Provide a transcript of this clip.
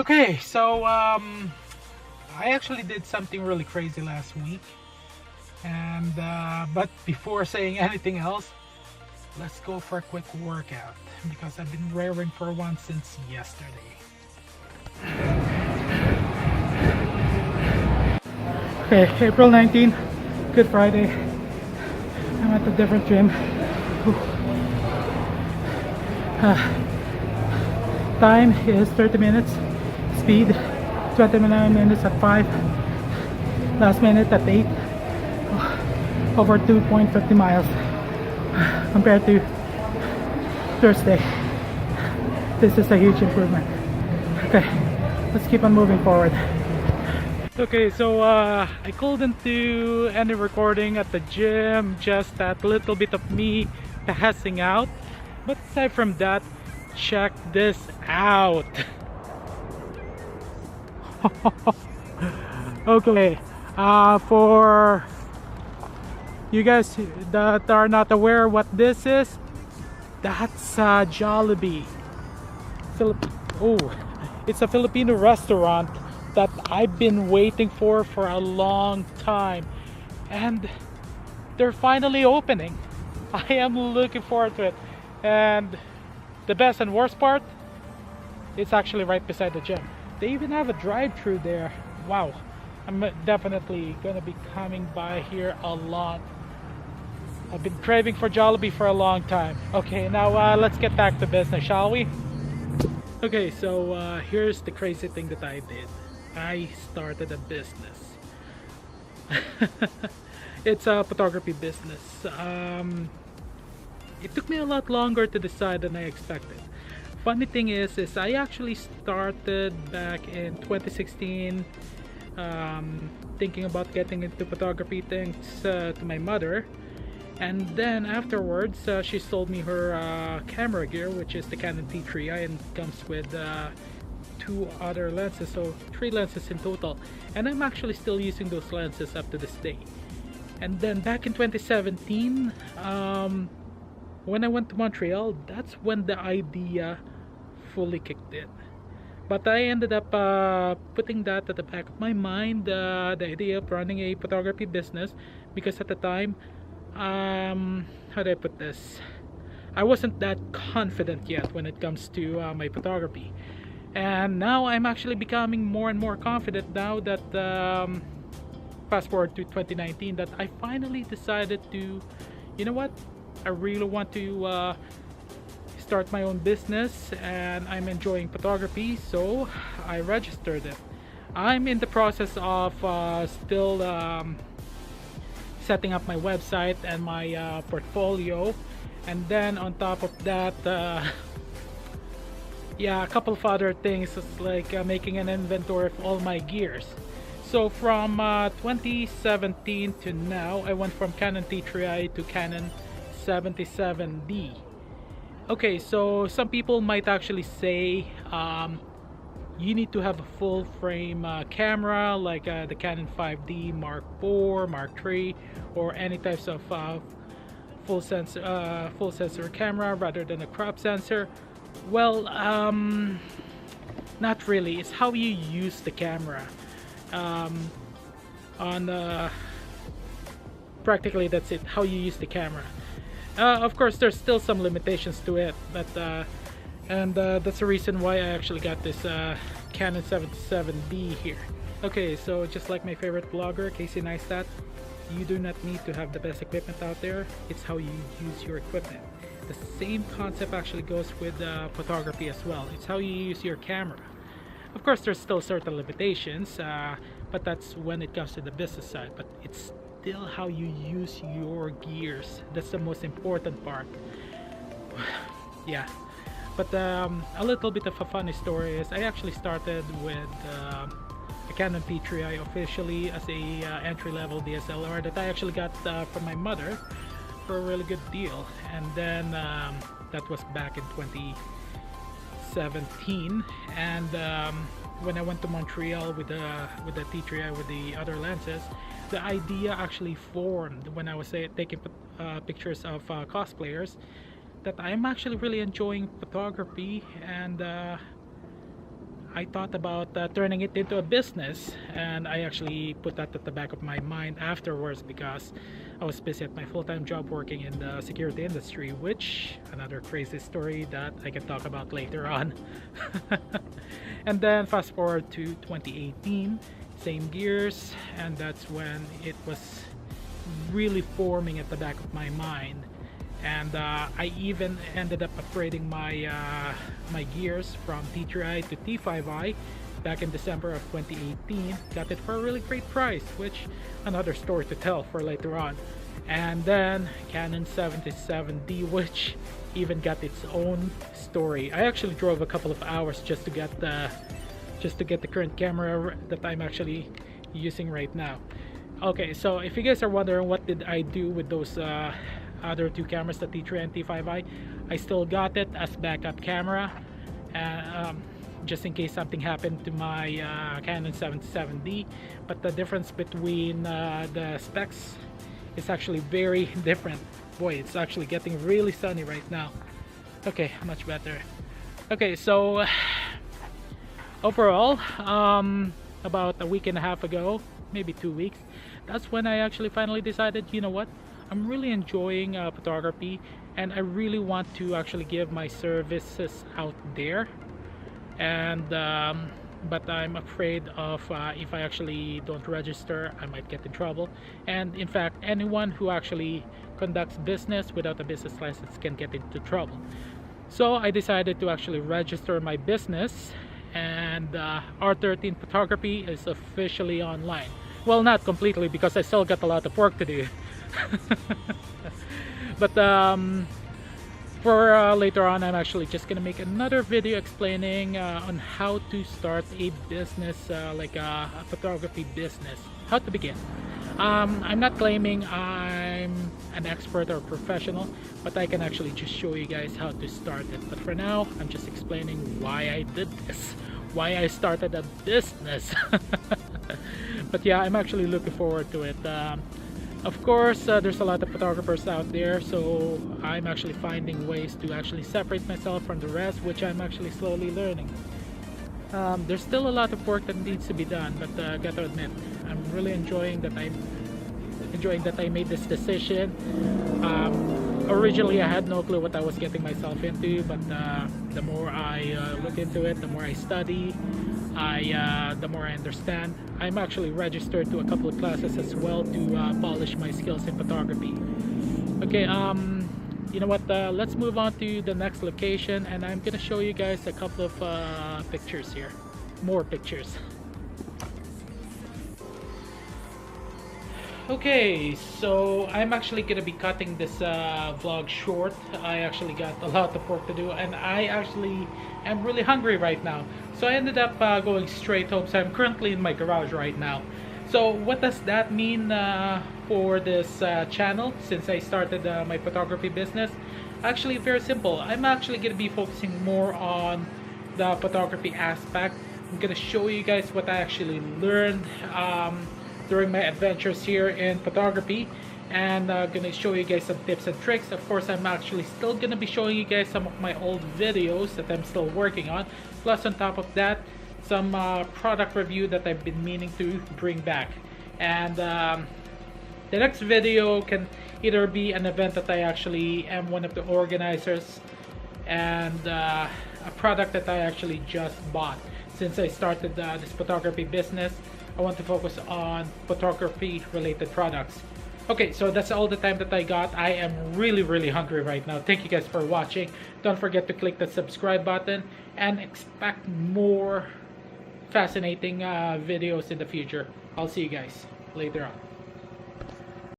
Okay, so I actually did something really crazy last week, and but before saying anything else, let's go for a quick workout because I've been raring for one since yesterday. Okay, April 19th, Good Friday. I'm at a different gym. Time is 30 minutes. Speed 29 minutes at 5. Last minute at 8. Over 2.50 miles compared to Thursday. This is a huge improvement. Okay, let's keep on moving forward. Okay, so I couldn't do any recording at the gym, just that little bit of me passing out. But aside from that, check this out. Okay, for you guys that are not aware what this is, that's Jollibee. Oh, it's a Filipino restaurant that I've been waiting for a long time, and they're finally opening. I am looking forward to it, and the best and worst part, it's actually right beside the gym. They even have a drive-through there. Wow, I'm definitely gonna be coming by here a lot. I've been craving for Jollibee for a long time. Okay, now let's get back to business, shall we? Okay, so here's the crazy thing that I did. I started a business. It's a photography business. It took me a lot longer to decide than I expected. Funny thing is I actually started back in 2016, thinking about getting into photography thanks to my mother. And then afterwards, she sold me her camera gear, which is the Canon T3i, and comes with 2 other lenses, so 3 lenses in total. And I'm actually still using those lenses up to this day. And then back in 2017, when I went to Montreal, that's when the idea fully kicked in. But I ended up putting that at the back of my mind, the idea of running a photography business, because at the time, how do I put this? I wasn't that confident yet when it comes to my photography. And now I'm actually becoming more and more confident now that fast forward to 2019, that I finally decided to, you know what, I really want to start my own business, and I'm enjoying photography, so I registered it. I'm in the process of still setting up my website and my portfolio, and then on top of that, yeah, a couple of other things, like making an inventory of all my gears. So from 2017 to now, I went from Canon T3i to Canon 77D. Okay, so some people might actually say you need to have a full frame camera, like the Canon 5D Mark IV, Mark III, or any types of full sensor camera rather than a crop sensor. Well, not really. It's how you use the camera. Practically that's it, how you use the camera. Of course, there's still some limitations to it, but that's the reason why I actually got this Canon 77D here. Okay, so just like my favorite blogger, Casey Neistat, you do not need to have the best equipment out there. It's how you use your equipment. The same concept actually goes with photography as well. It's how you use your camera. Of course, there's still certain limitations, but that's when it comes to the business side. But it's still how you use your gears. That's the most important part. Yeah. But a little bit of a funny story is I actually started with a Canon T3i officially as a entry-level DSLR that I actually got from my mother for a really good deal. And then that was back in 2017, and when I went to Montreal with the T3i with the other lenses, the idea actually formed when I was taking pictures of cosplayers, that I'm actually really enjoying photography, and I thought about turning it into a business, and I actually put that at the back of my mind afterwards because I was busy at my full-time job working in the security industry, which another crazy story that I can talk about later on. And then fast forward to 2018, same gears, and that's when it was really forming at the back of my mind. And I even ended up upgrading my gears from T3i to T5i back in December of 2018. Got it for a really great price, which another story to tell for later on. And then Canon 77D, which even got its own story. I actually drove a couple of hours just to get the current camera that I'm actually using right now. Okay, so if you guys are wondering what did I do with those other two cameras, the T3 and T5i, I still got it as backup camera, just in case something happened to my Canon 77D. But the difference between the specs is actually very different. Boy, it's actually getting really sunny right now. Okay, much better. Okay, so overall, about a week and a half ago, maybe 2 weeks, that's when I actually finally decided, you know what, I'm really enjoying photography, and I really want to actually give my services out there. And but I'm afraid of if I actually don't register, I might get in trouble. And in fact, anyone who actually conducts business without a business license can get into trouble. So I decided to actually register my business, and R13 Photography is officially online. Well, not completely, because I still got a lot of work to do. But for later on, I'm actually just gonna make another video explaining on how to start a business, like a photography business, how to begin. I'm not claiming I'm an expert or professional, but I can actually just show you guys how to start it. But for now, I'm just explaining why I did this, why I started a business. But yeah, I'm actually looking forward to it. Of course, there's a lot of photographers out there, so I'm actually finding ways to actually separate myself from the rest, which I'm actually slowly learning. There's still a lot of work that needs to be done, but gotta admit, I'm really enjoying that I made this decision. Originally, I had no clue what I was getting myself into, but the more I look into it, the more I study, the more I understand. I'm actually registered to a couple of classes as well to polish my skills in photography. Okay, you know what, let's move on to the next location, and I'm gonna show you guys a couple of pictures here, more pictures. Okay, so I'm actually gonna be cutting this vlog short. I actually got a lot of work to do, and I actually am really hungry right now. So I ended up going straight home. So I'm currently in my garage right now. So what does that mean for this channel since I started my photography business? Actually, very simple. I'm actually gonna be focusing more on the photography aspect. I'm gonna show you guys what I actually learned during my adventures here in photography, and gonna show you guys some tips and tricks. Of course, I'm actually still gonna be showing you guys some of my old videos that I'm still working on, plus on top of that, some product review that I've been meaning to bring back. And the next video can either be an event that I actually am one of the organizers, and a product that I actually just bought. Since I started this photography business, I want to focus on photography related products. Okay, so that's all the time that I got. I am really hungry right now. Thank you guys for watching. Don't forget to click the subscribe button and expect more fascinating videos in the future. I'll see you guys later on.